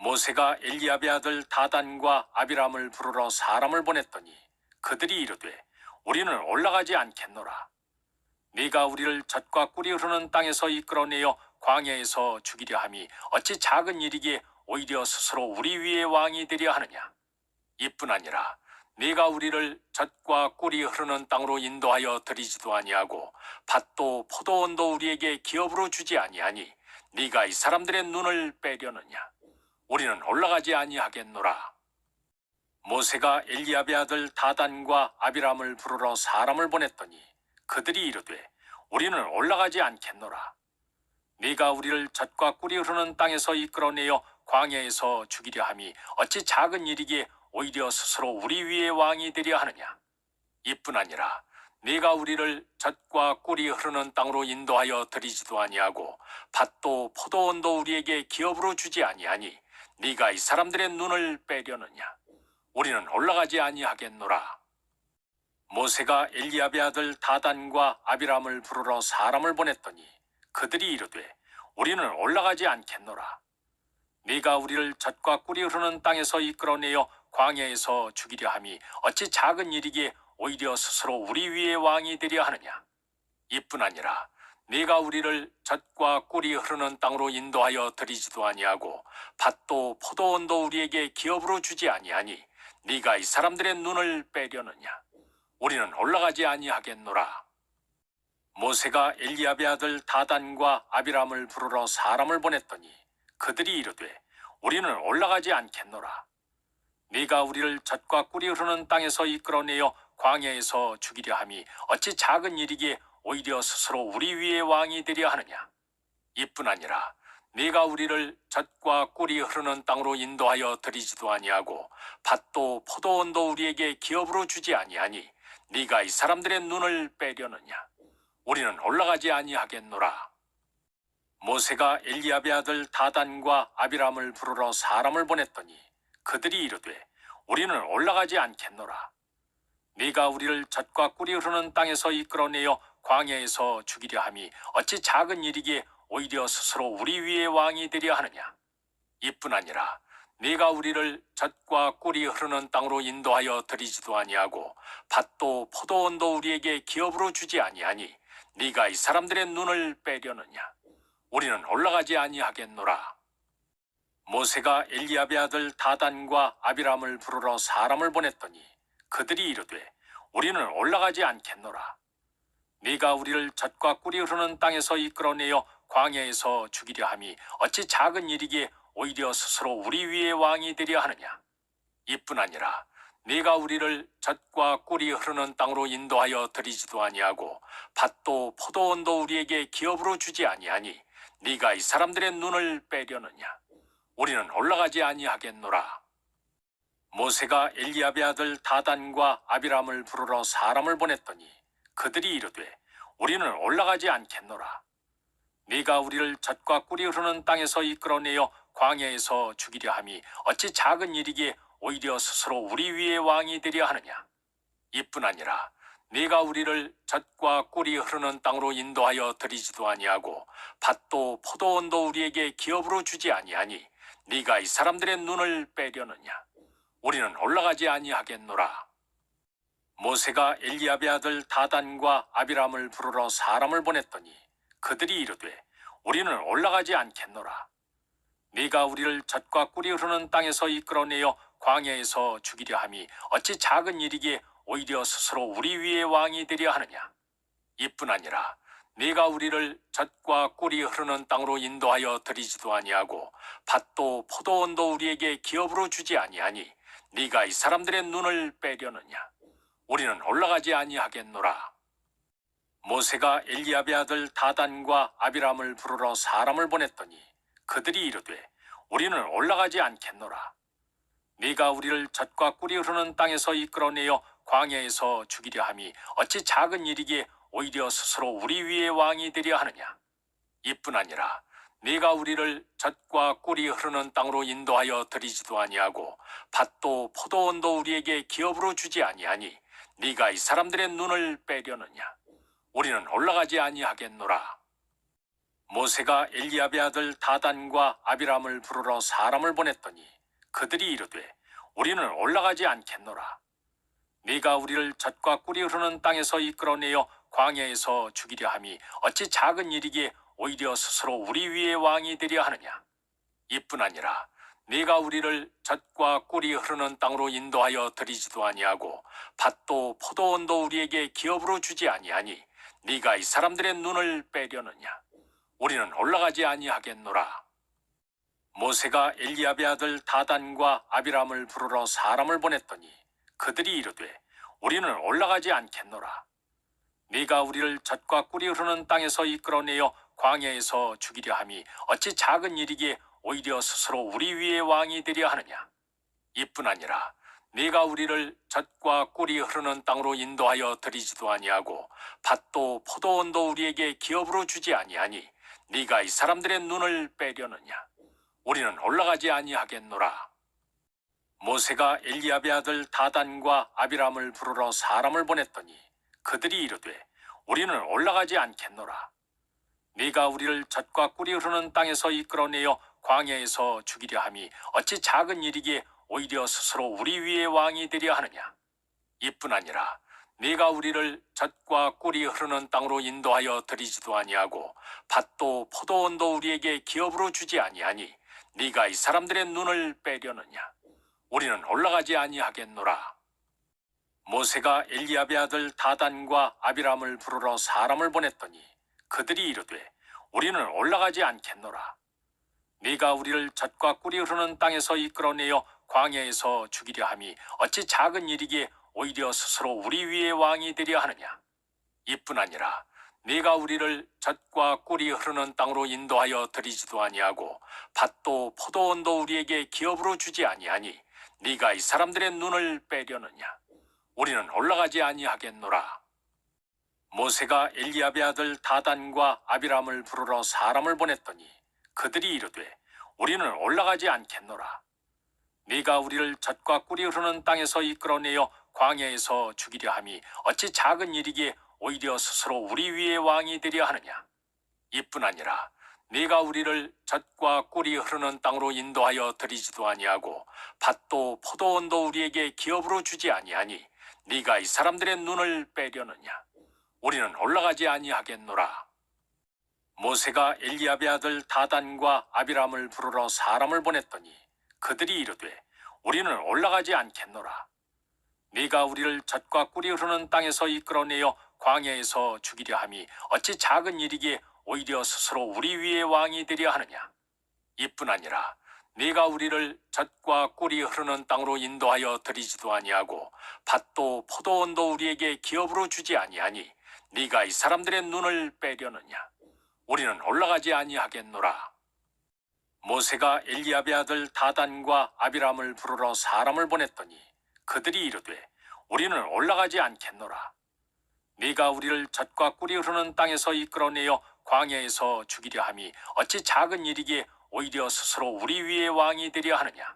모세가 엘리압의 아들 다단과 아비람을 부르러 사람을 보냈더니 그들이 이르되 우리는 올라가지 않겠노라. 네가 우리를 젖과 꿀이 흐르는 땅에서 이끌어내어 광야에서 죽이려 함이 어찌 작은 일이기에 오히려 스스로 우리 위에 왕이 되려 하느냐. 이뿐 아니라 네가 우리를 젖과 꿀이 흐르는 땅으로 인도하여 들이지도 아니하고 밭도 포도원도 우리에게 기업으로 주지 아니하니 네가 이 사람들의 눈을 빼려느냐. 우리는 올라가지 아니하겠노라. 모세가 엘리압의 아들 다단과 아비람을 부르러 사람을 보냈더니 그들이 이르되 우리는 올라가지 않겠노라. 네가 우리를 젖과 꿀이 흐르는 땅에서 이끌어내어 광야에서 죽이려 함이 어찌 작은 일이기에 오히려 스스로 우리 위에 왕이 되려 하느냐. 이뿐 아니라 네가 우리를 젖과 꿀이 흐르는 땅으로 인도하여 들이지도 아니하고 밭도 포도원도 우리에게 기업으로 주지 아니하니 네가 이 사람들의 눈을 빼려느냐. 우리는 올라가지 아니하겠노라. 모세가 엘리압의 아들 다단과 아비람을 부르러 사람을 보냈더니 그들이 이르되 우리는 올라가지 않겠노라. 네가 우리를 젖과 꿀이 흐르는 땅에서 이끌어내어 광야에서 죽이려 함이 어찌 작은 일이기에 오히려 스스로 우리 위에 왕이 되려 하느냐. 이뿐 아니라 네가 우리를 젖과 꿀이 흐르는 땅으로 인도하여 들이지도 아니하고 밭도 포도원도 우리에게 기업으로 주지 아니하니 네가 이 사람들의 눈을 빼려느냐. 우리는 올라가지 아니하겠노라. 모세가 엘리압의 아들 다단과 아비람을 부르러 사람을 보냈더니 그들이 이르되 우리는 올라가지 않겠노라. 네가 우리를 젖과 꿀이 흐르는 땅에서 이끌어내어 광야에서 죽이려 함이 어찌 작은 일이기에 오히려 스스로 우리 위에 왕이 되려 하느냐. 이뿐 아니라 네가 우리를 젖과 꿀이 흐르는 땅으로 인도하여 들이지도 아니하고 밭도 포도원도 우리에게 기업으로 주지 아니하니 네가 이 사람들의 눈을 빼려느냐. 우리는 올라가지 아니하겠노라. 모세가 엘리압의 아들 다단과 아비람을 부르러 사람을 보냈더니 그들이 이르되 우리는 올라가지 않겠노라. 네가 우리를 젖과 꿀이 흐르는 땅에서 이끌어내어 광야에서 죽이려 함이 어찌 작은 일이기에 오히려 스스로 우리 위에 왕이 되려 하느냐. 이뿐 아니라 네가 우리를 젖과 꿀이 흐르는 땅으로 인도하여 들이지도 아니하고 밭도 포도원도 우리에게 기업으로 주지 아니하니 네가 이 사람들의 눈을 빼려느냐. 우리는 올라가지 아니하겠노라. 모세가 엘리압의 아들 다단과 아비람을 부르러 사람을 보냈더니 그들이 이르되 우리는 올라가지 않겠노라. 네가 우리를 젖과 꿀이 흐르는 땅에서 이끌어내어 광야에서 죽이려 함이 어찌 작은 일이기에 오히려 스스로 우리 위에 왕이 되려 하느냐. 이뿐 아니라 네가 우리를 젖과 꿀이 흐르는 땅으로 인도하여 들이지도 아니하고 밭도 포도원도 우리에게 기업으로 주지 아니하니 네가 이 사람들의 눈을 빼려느냐. 우리는 올라가지 아니하겠노라. 모세가 엘리압의 아들 다단과 아비람을 부르러 사람을 보냈더니 그들이 이르되 우리는 올라가지 않겠노라. 네가 우리를 젖과 꿀이 흐르는 땅에서 이끌어내어 광야에서 죽이려 함이 어찌 작은 일이기에 오히려 스스로 우리 위에 왕이 되려 하느냐. 이뿐 아니라 네가 우리를 젖과 꿀이 흐르는 땅으로 인도하여 들이지도 아니하고 밭도 포도원도 우리에게 기업으로 주지 아니하니 네가 이 사람들의 눈을 빼려느냐. 우리는 올라가지 아니하겠노라. 모세가 엘리압의 아들 다단과 아비람을 부르러 사람을 보냈더니 그들이 이르되 우리는 올라가지 않겠노라. 네가 우리를 젖과 꿀이 흐르는 땅에서 이끌어내어 광야에서 죽이려 함이 어찌 작은 일이기에 오히려 스스로 우리 위에 왕이 되려 하느냐. 이뿐 아니라 네가 우리를 젖과 꿀이 흐르는 땅으로 인도하여 들이지도 아니하고 밭도 포도원도 우리에게 기업으로 주지 아니하니 네가 이 사람들의 눈을 빼려느냐. 우리는 올라가지 아니하겠노라. 모세가 엘리압의 아들 다단과 아비람을 부르러 사람을 보냈더니 그들이 이르되 우리는 올라가지 않겠노라. 네가 우리를 젖과 꿀이 흐르는 땅에서 이끌어내어 광야에서 죽이려 함이 어찌 작은 일이기에 오히려 스스로 우리 위에 왕이 되려 하느냐. 이뿐 아니라 네가 우리를 젖과 꿀이 흐르는 땅으로 인도하여 들이지도 아니하고 밭도 포도원도 우리에게 기업으로 주지 아니하니 네가 이 사람들의 눈을 빼려느냐. 우리는 올라가지 아니하겠노라. 모세가 엘리압의 아들 다단과 아비람을 부르러 사람을 보냈더니 그들이 이르되 우리는 올라가지 않겠노라. 네가 우리를 젖과 꿀이 흐르는 땅에서 이끌어내어 광야에서 죽이려 함이 어찌 작은 일이기에 오히려 스스로 우리 위에 왕이 되려 하느냐. 이뿐 아니라 네가 우리를 젖과 꿀이 흐르는 땅으로 인도하여 들이지도 아니하고 밭도 포도원도 우리에게 기업으로 주지 아니하니 네가 이 사람들의 눈을 빼려느냐. 우리는 올라가지 아니하겠노라. 모세가 엘리압의 아들 다단과 아비람을 부르러 사람을 보냈더니 그들이 이르되 우리는 올라가지 않겠노라. 네가 우리를 젖과 꿀이 흐르는 땅에서 이끌어내어 광야에서 죽이려 함이 어찌 작은 일이기에 오히려 스스로 우리 위에 왕이 되려 하느냐. 이뿐 아니라 네가 우리를 젖과 꿀이 흐르는 땅으로 인도하여 들이지도 아니하고 밭도 포도원도 우리에게 기업으로 주지 아니하니 네가 이 사람들의 눈을 빼려느냐. 우리는 올라가지 아니하겠노라. 모세가 엘리압의 아들 다단과 아비람을 부르러 사람을 보냈더니 그들이 이르되 우리는 올라가지 않겠노라. 네가 우리를 젖과 꿀이 흐르는 땅에서 이끌어내어 광야에서 죽이려 함이 어찌 작은 일이기에 오히려 스스로 우리 위에 왕이 되려 하느냐. 이뿐 아니라 네가 우리를 젖과 꿀이 흐르는 땅으로 인도하여 들이지도 아니하고 밭도 포도원도 우리에게 기업으로 주지 아니하니 네가 이 사람들의 눈을 빼려느냐. 우리는 올라가지 아니하겠노라. 모세가 엘리압의 아들 다단과 아비람을 부르러 사람을 보냈더니 그들이 이르되 우리는 올라가지 않겠노라. 네가 우리를 젖과 꿀이 흐르는 땅에서 이끌어내어 광야에서 죽이려 함이 어찌 작은 일이기에 오히려 스스로 우리 위에 왕이 되려 하느냐. 이뿐 아니라 네가 우리를 젖과 꿀이 흐르는 땅으로 인도하여 들이지도 아니하고 밭도 포도원도 우리에게 기업으로 주지 아니하니 네가 이 사람들의 눈을 빼려느냐. 우리는 올라가지 아니하겠노라. 모세가 엘리압의 아들 다단과 아비람을 부르러 사람을 보냈더니 그들이 이르되 우리는 올라가지 않겠노라. 네가 우리를 젖과 꿀이 흐르는 땅에서 이끌어내어 광야에서 죽이려 함이 어찌 작은 일이기에 오히려 스스로 우리 위에 왕이 되려 하느냐. 이뿐 아니라 네가 우리를 젖과 꿀이 흐르는 땅으로 인도하여 들이지도 아니하고 밭도 포도원도 우리에게 기업으로 주지 아니하니 네가 이 사람들의 눈을 빼려느냐. 우리는 올라가지 아니하겠노라. 모세가 엘리압의 아들 다단과 아비람을 부르러 사람을 보냈더니 그들이 이르되 우리는 올라가지 않겠노라. 네가 우리를 젖과 꿀이 흐르는 땅에서 이끌어내어 광야에서 죽이려 함이 어찌 작은 일이기에 오히려 스스로 우리 위에 왕이 되려 하느냐. 이뿐 아니라 네가 우리를 젖과 꿀이 흐르는 땅으로 인도하여 들이지도 아니하고 밭도 포도원도 우리에게 기업으로 주지 아니하니 네가 이 사람들의 눈을 빼려느냐. 우리는 올라가지 아니하겠노라. 모세가 엘리압의 아들 다단과 아비람을 부르러 사람을 보냈더니 그들이 이르되 우리는 올라가지 않겠노라. 네가 우리를 젖과 꿀이 흐르는 땅에서 이끌어내어 광야에서 죽이려 함이 어찌 작은 일이기에 오히려 스스로 우리 위에 왕이 되려 하느냐.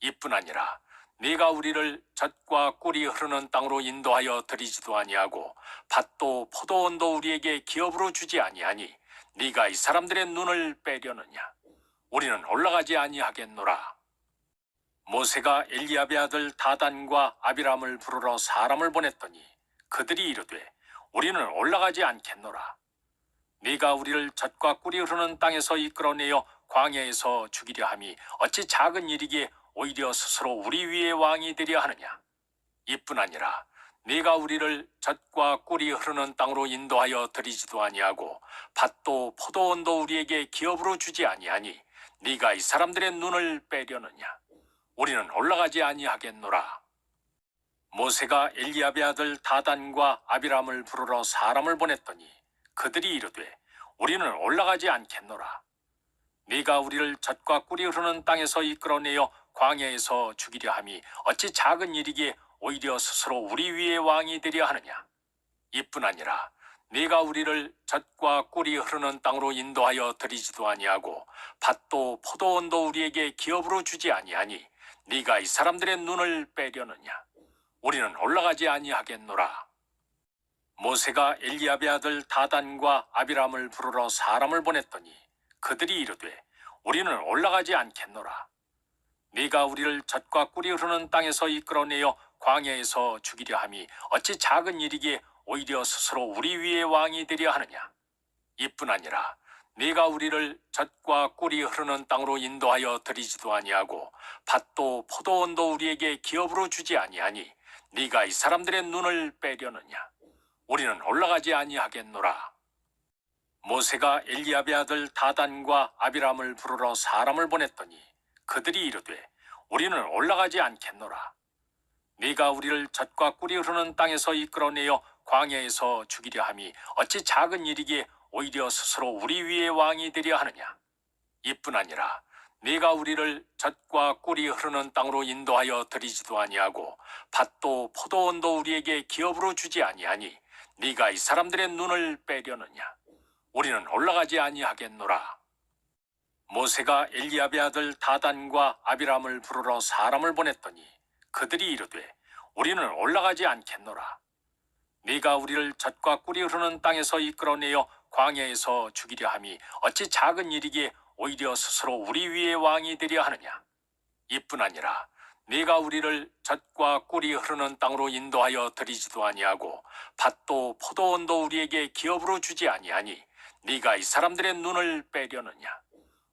이뿐 아니라 네가 우리를 젖과 꿀이 흐르는 땅으로 인도하여 들이지도 아니하고 밭도 포도원도 우리에게 기업으로 주지 아니하니 네가 이 사람들의 눈을 빼려느냐. 우리는 올라가지 아니하겠노라. 모세가 엘리압의 아들 다단과 아비람을 부르러 사람을 보냈더니 그들이 이르되 우리는 올라가지 않겠노라. 네가 우리를 젖과 꿀이 흐르는 땅에서 이끌어내어 광야에서 죽이려 함이 어찌 작은 일이기에 오히려 스스로 우리 위에 왕이 되려 하느냐. 이뿐 아니라 네가 우리를 젖과 꿀이 흐르는 땅으로 인도하여 들이지도 아니하고 밭도 포도원도 우리에게 기업으로 주지 아니하니 네가 이 사람들의 눈을 빼려느냐. 우리는 올라가지 아니하겠노라. 모세가 엘리압의 아들 다단과 아비람을 부르러 사람을 보냈더니 그들이 이르되 우리는 올라가지 않겠노라. 네가 우리를 젖과 꿀이 흐르는 땅에서 이끌어내어 광야에서 죽이려 함이 어찌 작은 일이기에 오히려 스스로 우리 위에 왕이 되려 하느냐. 이뿐 아니라 네가 우리를 젖과 꿀이 흐르는 땅으로 인도하여 들이지도 아니하고 밭도 포도원도 우리에게 기업으로 주지 아니하니 네가 이 사람들의 눈을 빼려느냐. 우리는 올라가지 아니하겠노라. 모세가 엘리압의 아들 다단과 아비람을 부르러 사람을 보냈더니 그들이 이르되 우리는 올라가지 않겠노라. 네가 우리를 젖과 꿀이 흐르는 땅에서 이끌어내어 광야에서 죽이려 함이 어찌 작은 일이기에 오히려 스스로 우리 위에 왕이 되려 하느냐. 이뿐 아니라 네가 우리를 젖과 꿀이 흐르는 땅으로 인도하여 들이지도 아니하고 밭도 포도원도 우리에게 기업으로 주지 아니하니 네가 이 사람들의 눈을 빼려느냐. 우리는 올라가지 아니하겠노라. 모세가 엘리압의 아들 다단과 아비람을 부르러 사람을 보냈더니 그들이 이르되 우리는 올라가지 않겠노라. 네가 우리를 젖과 꿀이 흐르는 땅에서 이끌어내어 광야에서 죽이려 함이 어찌 작은 일이기에 오히려 스스로 우리 위에 왕이 되려 하느냐. 이뿐 아니라 네가 우리를 젖과 꿀이 흐르는 땅으로 인도하여 들이지도 아니하고 밭도 포도원도 우리에게 기업으로 주지 아니하니 네가 이 사람들의 눈을 빼려느냐. 우리는 올라가지 아니하겠노라. 모세가 엘리압의 아들 다단과 아비람을 부르러 사람을 보냈더니 그들이 이르되 우리는 올라가지 않겠노라. 네가 우리를 젖과 꿀이 흐르는 땅에서 이끌어내어 광야에서 죽이려 함이 어찌 작은 일이기에 오히려 스스로 우리 위에 왕이 되려 하느냐. 이뿐 아니라 네가 우리를 젖과 꿀이 흐르는 땅으로 인도하여 들이지도 아니하고 밭도 포도원도 우리에게 기업으로 주지 아니하니 네가 이 사람들의 눈을 빼려느냐.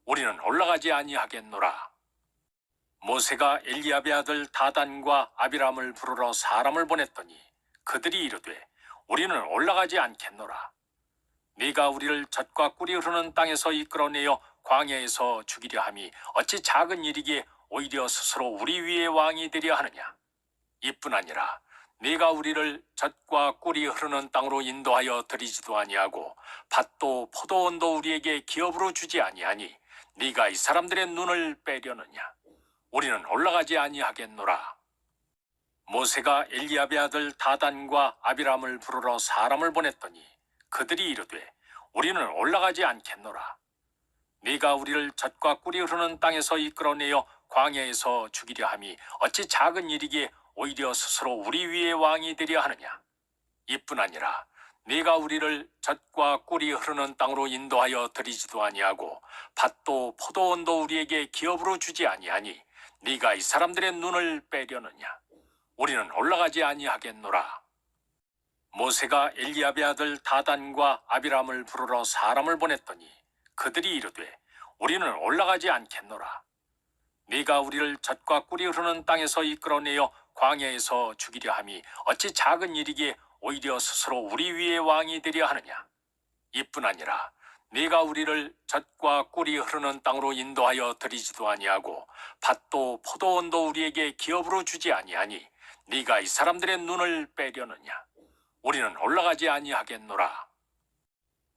우리는 올라가지 아니하겠노라. 모세가 엘리압의 아들 다단과 아비람을 부르러 사람을 보냈더니 그들이 이르되 우리는 올라가지 않겠노라. 네가 우리를 젖과 꿀이 흐르는 땅에서 이끌어내어 광야에서 죽이려 함이 어찌 작은 일이기에 오히려 스스로 우리 위에 왕이 되려 하느냐. 이뿐 아니라 네가 우리를 젖과 꿀이 흐르는 땅으로 인도하여 들이지도 아니하고 밭도 포도원도 우리에게 기업으로 주지 아니하니 네가 이 사람들의 눈을 빼려느냐. 우리는 올라가지 아니하겠노라. 모세가 엘리압의 아들 다단과 아비람을 부르러 사람을 보냈더니 그들이 이르되 우리는 올라가지 않겠노라. 네가 우리를 젖과 꿀이 흐르는 땅에서 이끌어내어 광야에서 죽이려 함이 어찌 작은 일이기에 오히려 스스로 우리 위에 왕이 되려 하느냐. 이뿐 아니라 네가 우리를 젖과 꿀이 흐르는 땅으로 인도하여 들이지도 아니하고 밭도 포도원도 우리에게 기업으로 주지 아니하니 네가 이 사람들의 눈을 빼려느냐. 우리는 올라가지 아니하겠노라. 모세가 엘리압의 아들 다단과 아비람을 부르러 사람을 보냈더니 그들이 이르되 우리는 올라가지 않겠노라. 네가 우리를 젖과 꿀이 흐르는 땅에서 이끌어내어 광야에서 죽이려 함이 어찌 작은 일이기에 오히려 스스로 우리 위에 왕이 되려 하느냐. 이뿐 아니라 네가 우리를 젖과 꿀이 흐르는 땅으로 인도하여 들이지도 아니하고 밭도 포도원도 우리에게 기업으로 주지 아니하니 네가 이 사람들의 눈을 빼려느냐. 우리는 올라가지 아니하겠노라.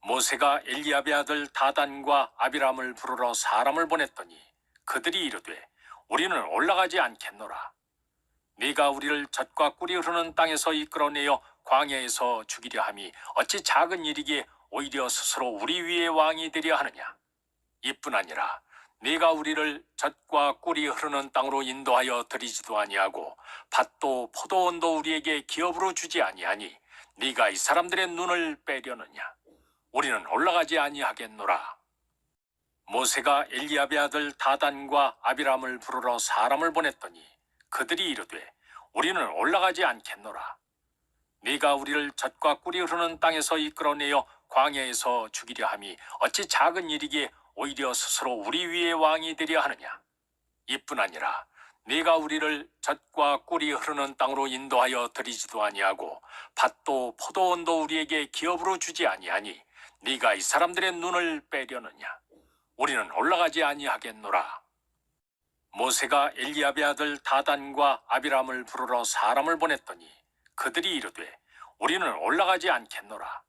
모세가 엘리압의 아들 다단과 아비람을 부르러 사람을 보냈더니 그들이 이르되 우리는 올라가지 않겠노라. 네가 우리를 젖과 꿀이 흐르는 땅에서 이끌어내어 광야에서 죽이려 함이 어찌 작은 일이기에 오히려 스스로 우리 위에 왕이 되려 하느냐. 이뿐 아니라 네가 우리를 젖과 꿀이 흐르는 땅으로 인도하여 들이지도 아니하고 밭도 포도원도 우리에게 기업으로 주지 아니하니 네가 이 사람들의 눈을 빼려느냐. 우리는 올라가지 아니하겠노라. 모세가 엘리압의 아들 다단과 아비람을 부르러 사람을 보냈더니 그들이 이르되 우리는 올라가지 않겠노라. 네가 우리를 젖과 꿀이 흐르는 땅에서 이끌어내어 광야에서 죽이려 함이 어찌 작은 일이기에 오히려 스스로 우리 위에 왕이 되려 하느냐. 이뿐 아니라 네가 우리를 젖과 꿀이 흐르는 땅으로 인도하여 들이지도 아니하고 밭도 포도원도 우리에게 기업으로 주지 아니하니 네가 이 사람들의 눈을 빼려느냐. 우리는 올라가지 아니하겠노라. 모세가 엘리압의 아들 다단과 아비람을 부르러 사람을 보냈더니 그들이 이르되 우리는 올라가지 않겠노라.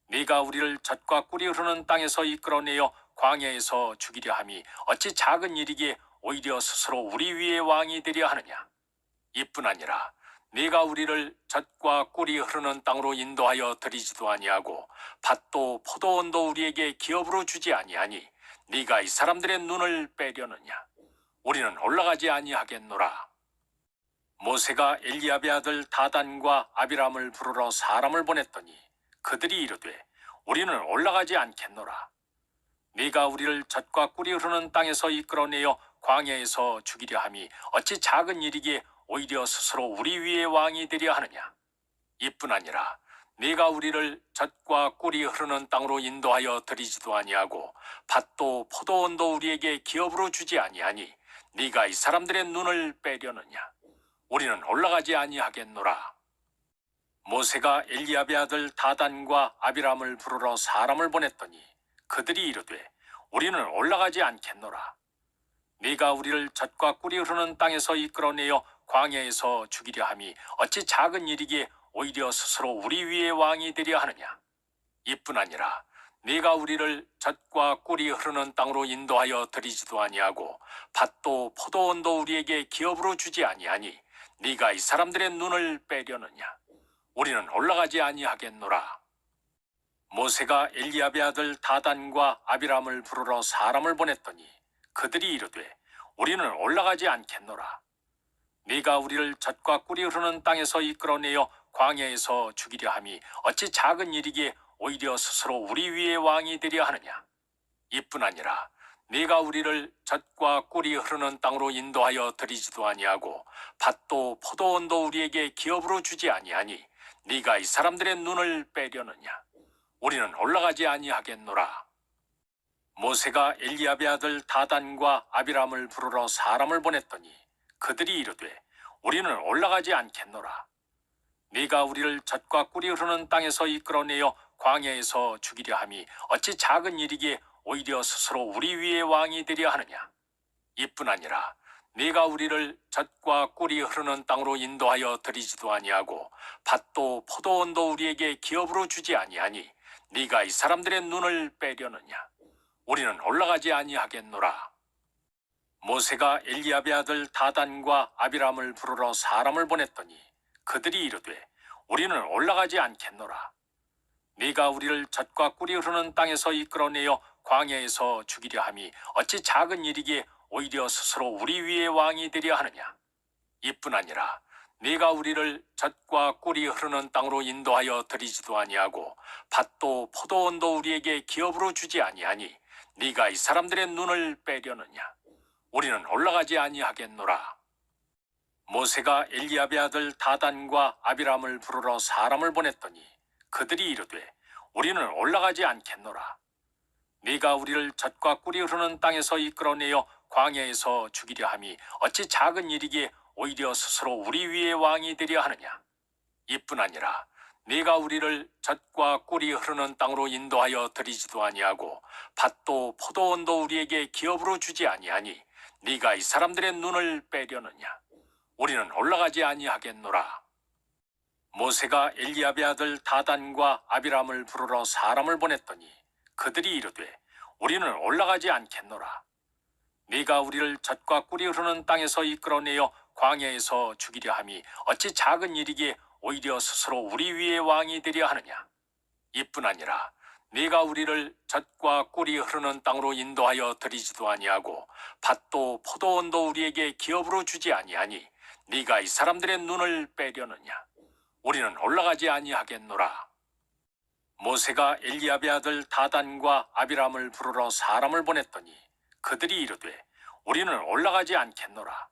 네가 우리를 젖과 꿀이 흐르는 땅에서 이끌어내어 광야에서 죽이려 함이 어찌 작은 일이기에 오히려 스스로 우리 위에 왕이 되려 하느냐. 이뿐 아니라 네가 우리를 젖과 꿀이 흐르는 땅으로 인도하여 들이지도 아니하고 밭도 포도원도 우리에게 기업으로 주지 아니하니 네가 이 사람들의 눈을 빼려느냐. 우리는 올라가지 아니하겠노라. 모세가 엘리압의 아들 다단과 아비람을 부르러 사람을 보냈더니 그들이 이르되 우리는 올라가지 않겠노라. 네가 우리를 젖과 꿀이 흐르는 땅에서 이끌어내어 광야에서 죽이려 함이 어찌 작은 일이기에 오히려 스스로 우리 위에 왕이 되려 하느냐. 이뿐 아니라 네가 우리를 젖과 꿀이 흐르는 땅으로 인도하여 들이지도 아니하고 밭도 포도원도 우리에게 기업으로 주지 아니하니 네가 이 사람들의 눈을 빼려느냐. 우리는 올라가지 아니하겠노라. 모세가 엘리압의 아들 다단과 아비람을 부르러 사람을 보냈더니 그들이 이르되 우리는 올라가지 않겠노라. 네가 우리를 젖과 꿀이 흐르는 땅에서 이끌어내어 광야에서 죽이려 함이 어찌 작은 일이기에 오히려 스스로 우리 위에 왕이 되려 하느냐. 이뿐 아니라 네가 우리를 젖과 꿀이 흐르는 땅으로 인도하여 들이지도 아니하고 밭도 포도원도 우리에게 기업으로 주지 아니하니 네가 이 사람들의 눈을 빼려느냐. 우리는 올라가지 아니하겠노라. 모세가 엘리압의 아들 다단과 아비람을 부르러 사람을 보냈더니 그들이 이르되 우리는 올라가지 않겠노라. 네가 우리를 젖과 꿀이 흐르는 땅에서 이끌어내어 광야에서 죽이려 함이 어찌 작은 일이기에 오히려 스스로 우리 위에 왕이 되려 하느냐. 이뿐 아니라 네가 우리를 젖과 꿀이 흐르는 땅으로 인도하여 들이지도 아니하고 밭도 포도원도 우리에게 기업으로 주지 아니하니 네가 이 사람들의 눈을 빼려느냐. 우리는 올라가지 아니하겠노라. 모세가 엘리압의 아들 다단과 아비람을 부르러 사람을 보냈더니 그들이 이르되 우리는 올라가지 않겠노라. 네가 우리를 젖과 꿀이 흐르는 땅에서 이끌어내어 광야에서 죽이려 함이 어찌 작은 일이기에 오히려 스스로 우리 위에 왕이 되려 하느냐. 이뿐 아니라 네가 우리를 젖과 꿀이 흐르는 땅으로 인도하여 들이지도 아니하고 밭도 포도원도 우리에게 기업으로 주지 아니하니 네가 이 사람들의 눈을 빼려느냐. 우리는 올라가지 아니하겠노라. 모세가 엘리압의 아들 다단과 아비람을 부르러 사람을 보냈더니 그들이 이르되 우리는 올라가지 않겠노라. 네가 우리를 젖과 꿀이 흐르는 땅에서 이끌어내어 광야에서 죽이려 함이 어찌 작은 일이기에 오히려 스스로 우리 위에 왕이 되려 하느냐. 이뿐 아니라 네가 우리를 젖과 꿀이 흐르는 땅으로 인도하여 들이지도 아니하고 밭도 포도원도 우리에게 기업으로 주지 아니하니 네가 이 사람들의 눈을 빼려느냐. 우리는 올라가지 아니하겠노라. 모세가 엘리압의 아들 다단과 아비람을 부르러 사람을 보냈더니 그들이 이르되 우리는 올라가지 않겠노라. 네가 우리를 젖과 꿀이 흐르는 땅에서 이끌어내어 광야에서 죽이려 함이 어찌 작은 일이기에 오히려 스스로 우리 위에 왕이 되려 하느냐. 이뿐 아니라 네가 우리를 젖과 꿀이 흐르는 땅으로 인도하여 들이지도 아니하고 밭도 포도원도 우리에게 기업으로 주지 아니하니 네가 이 사람들의 눈을 빼려느냐. 우리는 올라가지 아니하겠노라. 모세가 엘리압의 아들 다단과 아비람을 부르러 사람을 보냈더니 그들이 이르되 우리는 올라가지 않겠노라. 네가 우리를 젖과 꿀이 흐르는 땅에서 이끌어내어 광야에서 죽이려 함이 어찌 작은 일이기에 오히려 스스로 우리 위에 왕이 되려 하느냐. 이뿐 아니라 네가 우리를 젖과 꿀이 흐르는 땅으로 인도하여 들이지도 아니하고 밭도 포도원도 우리에게 기업으로 주지 아니하니 네가 이 사람들의 눈을 빼려느냐. 우리는 올라가지 아니하겠노라. 모세가 엘리압의 아들 다단과 아비람을 부르러 사람을 보냈더니 그들이 이르되 우리는 올라가지 않겠노라.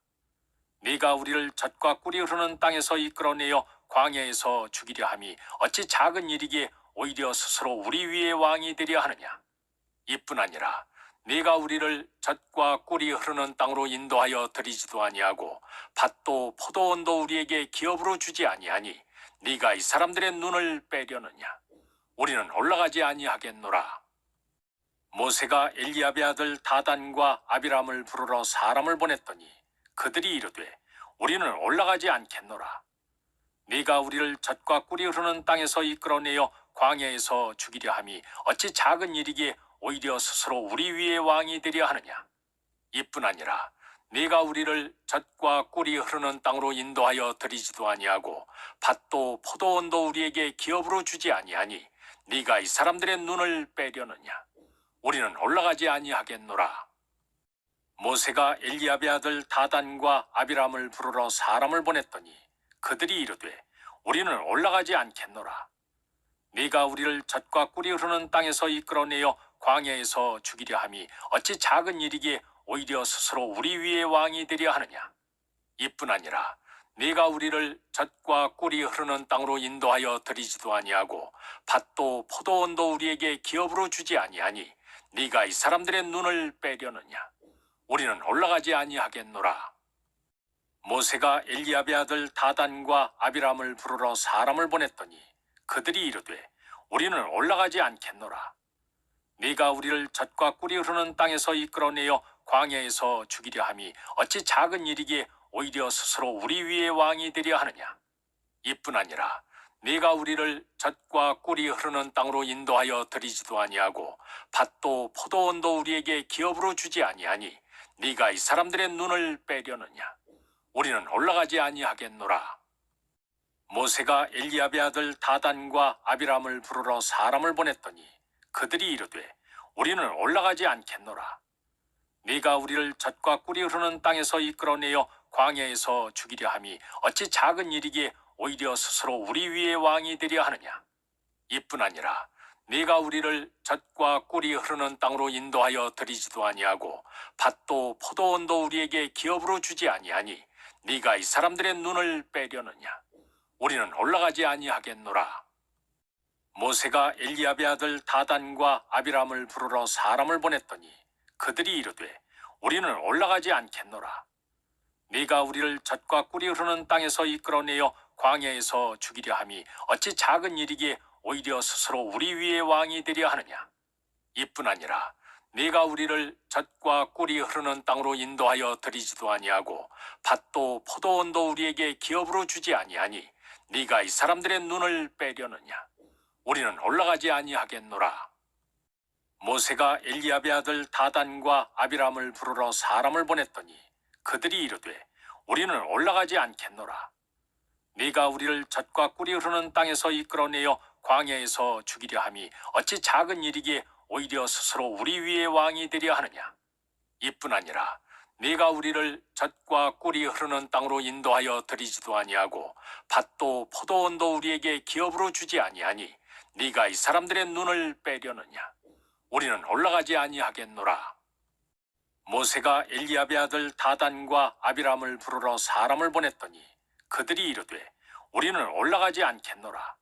네가 우리를 젖과 꿀이 흐르는 땅에서 이끌어내어 광야에서 죽이려 함이 어찌 작은 일이기에 오히려 스스로 우리 위에 왕이 되려 하느냐. 이뿐 아니라 네가 우리를 젖과 꿀이 흐르는 땅으로 인도하여 들이지도 아니하고 밭도 포도원도 우리에게 기업으로 주지 아니하니 네가 이 사람들의 눈을 빼려느냐. 우리는 올라가지 아니하겠노라. 모세가 엘리압의 아들 다단과 아비람을 부르러 사람을 보냈더니 그들이 이르되 우리는 올라가지 않겠노라. 네가 우리를 젖과 꿀이 흐르는 땅에서 이끌어내어 광야에서 죽이려 함이 어찌 작은 일이기에 오히려 스스로 우리 위에 왕이 되려 하느냐. 이뿐 아니라 네가 우리를 젖과 꿀이 흐르는 땅으로 인도하여 들이지도 아니하고 밭도 포도원도 우리에게 기업으로 주지 아니하니 네가 이 사람들의 눈을 빼려느냐. 우리는 올라가지 아니하겠노라. 모세가 엘리압의 아들 다단과 아비람을 부르러 사람을 보냈더니 그들이 이르되 우리는 올라가지 않겠노라. 네가 우리를 젖과 꿀이 흐르는 땅에서 이끌어내어 광야에서 죽이려 함이 어찌 작은 일이기에 오히려 스스로 우리 위에 왕이 되려 하느냐. 이뿐 아니라 네가 우리를 젖과 꿀이 흐르는 땅으로 인도하여 들이지도 아니하고 밭도 포도원도 우리에게 기업으로 주지 아니하니 네가 이 사람들의 눈을 빼려느냐. 우리는 올라가지 아니하겠노라. 모세가 엘리압의 아들 다단과 아비람을 부르러 사람을 보냈더니 그들이 이르되 우리는 올라가지 않겠노라. 네가 우리를 젖과 꿀이 흐르는 땅에서 이끌어내어 광야에서 죽이려 함이 어찌 작은 일이기에 오히려 스스로 우리 위에 왕이 되려 하느냐. 이뿐 아니라 네가 우리를 젖과 꿀이 흐르는 땅으로 인도하여 들이지도 아니하고 밭도 포도원도 우리에게 기업으로 주지 아니하니 네가 이 사람들의 눈을 빼려느냐. 우리는 올라가지 아니하겠노라. 모세가 엘리압의 아들 다단과 아비람을 부르러 사람을 보냈더니 그들이 이르되 우리는 올라가지 않겠노라. 네가 우리를 젖과 꿀이 흐르는 땅에서 이끌어내어 광야에서 죽이려 함이 어찌 작은 일이기에 오히려 스스로 우리 위에 왕이 되려 하느냐. 이뿐 아니라 네가 우리를 젖과 꿀이 흐르는 땅으로 인도하여 들이지도 아니하고 밭도 포도원도 우리에게 기업으로 주지 아니하니 네가 이 사람들의 눈을 빼려느냐. 우리는 올라가지 아니하겠노라. 모세가 엘리압의 아들 다단과 아비람을 부르러 사람을 보냈더니 그들이 이르되 우리는 올라가지 않겠노라. 네가 우리를 젖과 꿀이 흐르는 땅에서 이끌어내어 광야에서 죽이려 함이 어찌 작은 일이기에 오히려 스스로 우리 위에 왕이 되려 하느냐. 이뿐 아니라 네가 우리를 젖과 꿀이 흐르는 땅으로 인도하여 들이지도 아니하고 밭도 포도원도 우리에게 기업으로 주지 아니하니 네가 이 사람들의 눈을 빼려느냐. 우리는 올라가지 아니하겠노라. 모세가 엘리압의 아들 다단과 아비람을 부르러 사람을 보냈더니 그들이 이르되 우리는 올라가지 않겠노라. 네가 우리를 젖과 꿀이 흐르는 땅에서 이끌어내어 광야에서 죽이려 함이 어찌 작은 일이기에 오히려 스스로 우리 위에 왕이 되려 하느냐. 이뿐 아니라 네가 우리를 젖과 꿀이 흐르는 땅으로 인도하여 들이지도 아니하고 밭도 포도원도 우리에게 기업으로 주지 아니하니 네가 이 사람들의 눈을 빼려느냐. 우리는 올라가지 아니하겠노라. 모세가 엘리압의 아들 다단과 아비람을 부르러 사람을 보냈더니 그들이 이르되 우리는 올라가지 않겠노라.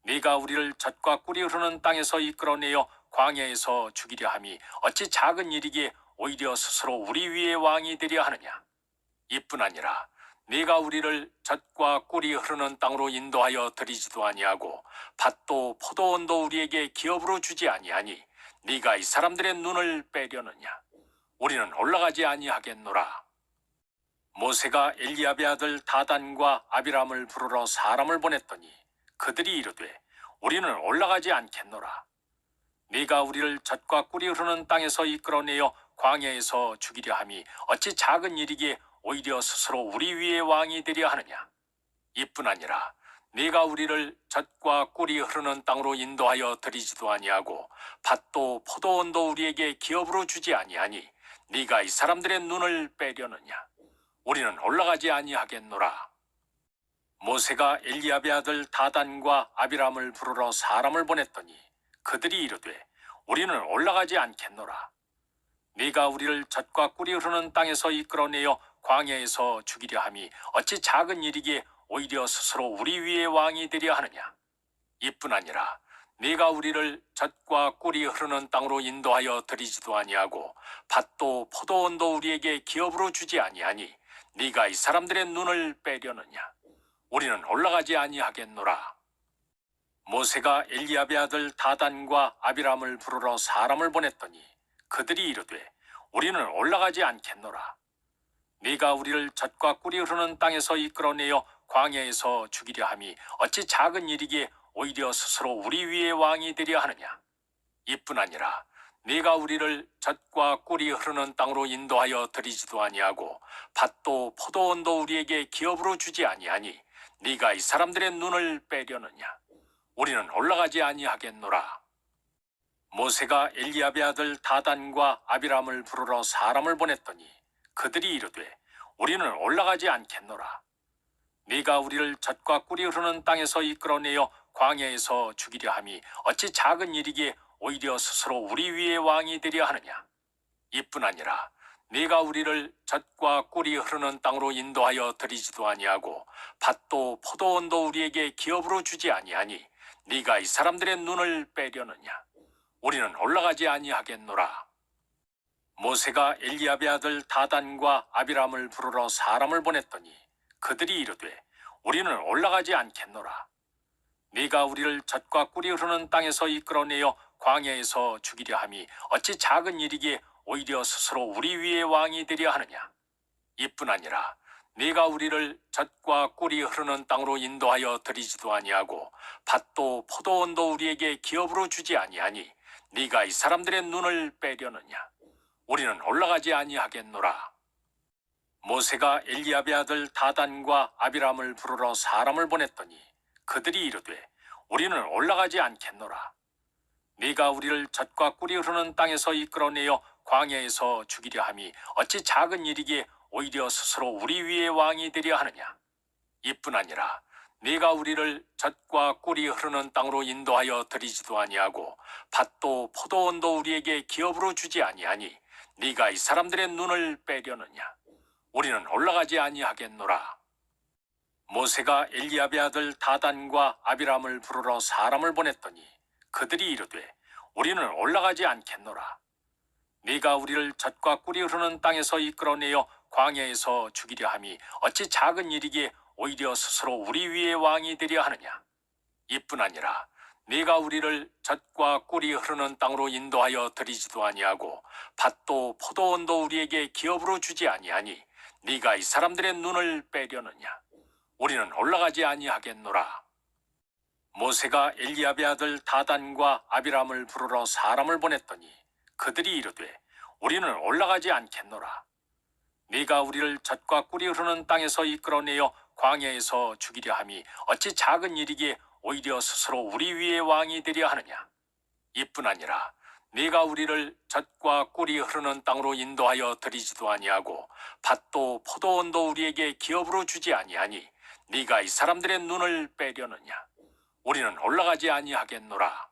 네가 우리를 젖과 꿀이 흐르는 땅에서 이끌어내어 광야에서 죽이려 함이 어찌 작은 일이기에 오히려 스스로 우리 위에 왕이 되려 하느냐. 이뿐 아니라 네가 우리를 젖과 꿀이 흐르는 땅으로 인도하여 들이지도 아니하고 밭도 포도원도 우리에게 기업으로 주지 아니하니 네가 이 사람들의 눈을 빼려느냐. 우리는 올라가지 아니하겠노라. 모세가 엘리압의 아들 다단과 아비람을 부르러 사람을 보냈더니 그들이 이르되 우리는 올라가지 않겠노라. 네가 우리를 젖과 꿀이 흐르는 땅에서 이끌어내어 광야에서 죽이려 함이 어찌 작은 일이기에 오히려 스스로 우리 위에 왕이 되려 하느냐. 이뿐 아니라 네가 우리를 젖과 꿀이 흐르는 땅으로 인도하여 들이지도 아니하고 밭도 포도원도 우리에게 기업으로 주지 아니하니 네가 이 사람들의 눈을 빼려느냐. 우리는 올라가지 아니하겠노라. 모세가 엘리압의 아들 다단과 아비람을 부르러 사람을 보냈더니 그들이 이르되 우리는 올라가지 않겠노라. 네가 우리를 젖과 꿀이 흐르는 땅에서 이끌어내어 광야에서 죽이려 함이 어찌 작은 일이기에 오히려 스스로 우리 위에 왕이 되려 하느냐. 이뿐 아니라 네가 우리를 젖과 꿀이 흐르는 땅으로 인도하여 들이지도 아니하고 밭도 포도원도 우리에게 기업으로 주지 아니하니 네가 이 사람들의 눈을 빼려느냐. 우리는 올라가지 아니하겠노라. 모세가 엘리압의 아들 다단과 아비람을 부르러 사람을 보냈더니 그들이 이르되 우리는 올라가지 않겠노라. 네가 우리를 젖과 꿀이 흐르는 땅에서 이끌어내어 광야에서 죽이려 함이 어찌 작은 일이기에 오히려 스스로 우리 위에 왕이 되려 하느냐. 이뿐 아니라 네가 우리를 젖과 꿀이 흐르는 땅으로 인도하여 들이지도 아니하고 밭도 포도원도 우리에게 기업으로 주지 아니하니 네가 이 사람들의 눈을 빼려느냐. 우리는 올라가지 아니하겠노라. 모세가 엘리압의 아들 다단과 아비람을 부르러 사람을 보냈더니 그들이 이르되 우리는 올라가지 않겠노라. 네가 우리를 젖과 꿀이 흐르는 땅에서 이끌어내어 광야에서 죽이려 함이 어찌 작은 일이기에 오히려 스스로 우리 위에 왕이 되려 하느냐. 이뿐 아니라 네가 우리를 젖과 꿀이 흐르는 땅으로 인도하여 들이지도 아니하고 밭도 포도원도 우리에게 기업으로 주지 아니하니 네가 이 사람들의 눈을 빼려느냐. 우리는 올라가지 아니하겠노라. 모세가 엘리압의 아들 다단과 아비람을 부르러 사람을 보냈더니 그들이 이르되 우리는 올라가지 않겠노라. 네가 우리를 젖과 꿀이 흐르는 땅에서 이끌어내어 광야에서 죽이려 함이 어찌 작은 일이기에 오히려 스스로 우리 위에 왕이 되려 하느냐. 이뿐 아니라 네가 우리를 젖과 꿀이 흐르는 땅으로 인도하여 들이지도 아니하고 밭도 포도원도 우리에게 기업으로 주지 아니하니 네가 이 사람들의 눈을 빼려느냐. 우리는 올라가지 아니하겠노라. 모세가 엘리압의 아들 다단과 아비람을 부르러 사람을 보냈더니 그들이 이르되 우리는 올라가지 않겠노라. 네가 우리를 젖과 꿀이 흐르는 땅에서 이끌어내어 광야에서 죽이려 함이 어찌 작은 일이기에 오히려 스스로 우리 위에 왕이 되려 하느냐. 이뿐 아니라 네가 우리를 젖과 꿀이 흐르는 땅으로 인도하여 들이지도 아니하고 밭도 포도원도 우리에게 기업으로 주지 아니하니 네가 이 사람들의 눈을 빼려느냐. 우리는 올라가지 아니하겠노라. 모세가 엘리압의 아들 다단과 아비람을 부르러 사람을 보냈더니 그들이 이르되 우리는 올라가지 않겠노라. 네가 우리를 젖과 꿀이 흐르는 땅에서 이끌어내어 광야에서 죽이려 함이 어찌 작은 일이기에 오히려 스스로 우리 위에 왕이 되려 하느냐. 이뿐 아니라 네가 우리를 젖과 꿀이 흐르는 땅으로 인도하여 들이지도 아니하고 밭도 포도원도 우리에게 기업으로 주지 아니하니 네가 이 사람들의 눈을 빼려느냐. 우리는 올라가지 아니하겠노라. 모세가 엘리압의 아들 다단과 아비람을 부르러 사람을 보냈더니 그들이 이르되 우리는 올라가지 않겠노라. 네가 우리를 젖과 꿀이 흐르는 땅에서 이끌어내어 광야에서 죽이려 함이 어찌 작은 일이기에 오히려 스스로 우리 위에 왕이 되려 하느냐. 이뿐 아니라 네가 우리를 젖과 꿀이 흐르는 땅으로 인도하여 들이지도 아니하고 밭도 포도원도 우리에게 기업으로 주지 아니하니 네가 이 사람들의 눈을 빼려느냐. 우리는 올라가지 아니하겠노라.